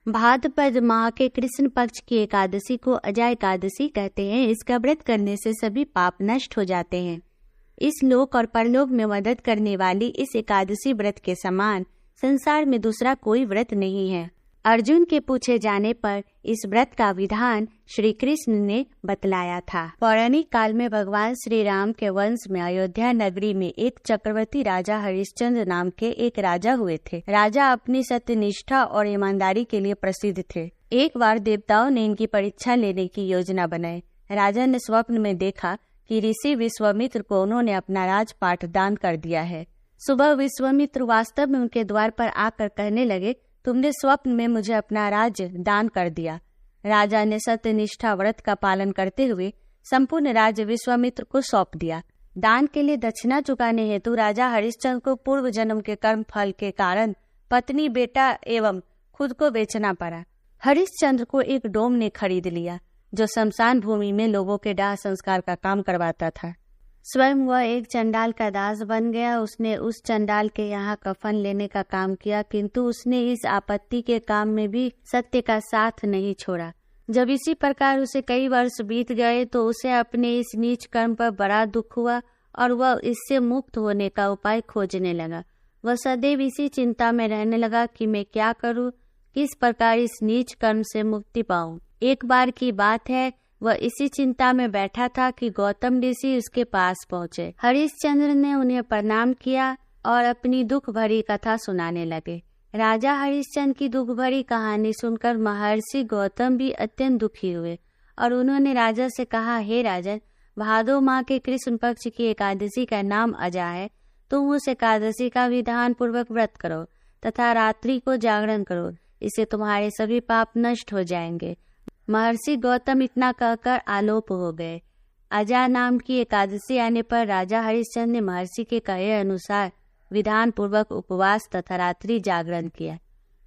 भाद्रपद माह के कृष्ण पक्ष की एकादशी को अजा एकादशी कहते हैं। इसका व्रत करने से सभी पाप नष्ट हो जाते हैं। इस लोक और परलोक में मदद करने वाली इस एकादशी व्रत के समान संसार में दूसरा कोई व्रत नहीं है। अर्जुन के पूछे जाने पर इस व्रत का विधान श्री कृष्ण ने बतलाया था। पौराणिक काल में भगवान श्री राम के वंश में अयोध्या नगरी में एक चक्रवर्ती राजा हरिश्चंद्र नाम के एक राजा हुए थे। राजा अपनी सत्यनिष्ठा और ईमानदारी के लिए प्रसिद्ध थे। एक बार देवताओं ने इनकी परीक्षा लेने की योजना बनाई। राजा ने स्वप्न में देखा कि ऋषि विश्वामित्र को उन्होंने अपना राजपाट दान कर दिया है। सुबह विश्वामित्र वास्तव में उनके द्वार पर आकर कहने लगे, तुमने स्वप्न में मुझे अपना राज्य दान कर दिया। राजा ने सत्यनिष्ठा व्रत का पालन करते हुए संपूर्ण राज्य विश्वामित्र को सौंप दिया। दान के लिए दक्षिणा चुकाने हेतु राजा हरिश्चंद्र को पूर्व जन्म के कर्म फल के कारण पत्नी, बेटा एवं खुद को बेचना पड़ा। हरिश्चंद्र को एक डोम ने खरीद लिया जो शमशान भूमि में लोगों के दाह संस्कार का काम करवाता था। स्वयं वह एक चंडाल का दास बन गया। उसने उस चंडाल के यहाँ कफन लेने का काम किया, किंतु उसने इस आपत्ति के काम में भी सत्य का साथ नहीं छोड़ा। जब इसी प्रकार उसे कई वर्ष बीत गए तो उसे अपने इस नीच कर्म पर बड़ा दुख हुआ और वह इससे मुक्त होने का उपाय खोजने लगा। वह सदैव इसी चिंता में रहने लगा कि मैं क्या करूं, किस प्रकार इस नीच कर्म से मुक्ति पाऊं। एक बार की बात है, वह इसी चिंता में बैठा था कि गौतम ऋषि उसके पास पहुँचे। हरिश्चंद्र ने उन्हें प्रणाम किया और अपनी दुख भरी कथा सुनाने लगे। राजा हरिश्चंद्र की दुख भरी कहानी सुनकर महर्षि गौतम भी अत्यंत दुखी हुए और उन्होंने राजा से कहा, हे राजन, भादो माह के कृष्ण पक्ष की एकादशी का नाम अजा है। तुम उस एकादशी का विधान पूर्वक व्रत करो तथा रात्रि को जागरण करो, इससे तुम्हारे सभी पाप नष्ट हो जाएंगे। महर्षि गौतम इतना कहकर आलोप हो गए। अजा नाम की एकादशी आने पर राजा हरिश्चंद्र ने महर्षि के कहे अनुसार विधान पूर्वक उपवास तथा रात्रि जागरण किया।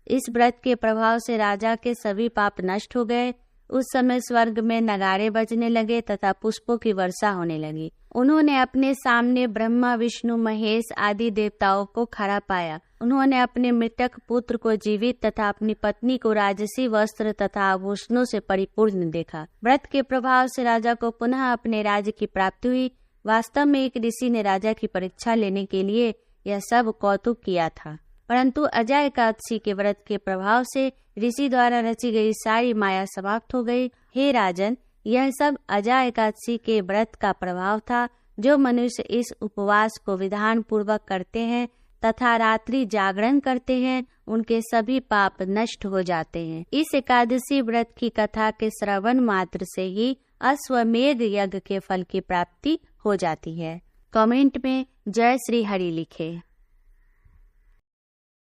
इस व्रत के प्रभाव से राजा के सभी पाप नष्ट हो गए। उस समय स्वर्ग में नगाड़े बजने लगे तथा पुष्पों की वर्षा होने लगी। उन्होंने अपने सामने ब्रह्मा, विष्णु, महेश आदि देवताओं को खड़ा पाया। उन्होंने अपने मृतक पुत्र को जीवित तथा अपनी पत्नी को राजसी वस्त्र तथा आभूषणों से परिपूर्ण देखा। व्रत के प्रभाव से राजा को पुनः अपने राज्य की प्राप्ति हुई। वास्तव में एक ऋषि ने राजा की परीक्षा लेने के लिए यह सब कौतुक किया था, परंतु अजा एकादशी के व्रत के प्रभाव से ऋषि द्वारा रची गई सारी माया समाप्त हो गई। हे राजन, यह सब अजा एकादशी के व्रत का प्रभाव था। जो मनुष्य इस उपवास को विधान पूर्वक करते हैं तथा रात्रि जागरण करते हैं, उनके सभी पाप नष्ट हो जाते हैं। इस एकादशी व्रत की कथा के श्रवण मात्र से ही अश्वमेध यज्ञ के फल की प्राप्ति हो जाती है। कमेंट में जय श्री हरि लिखें।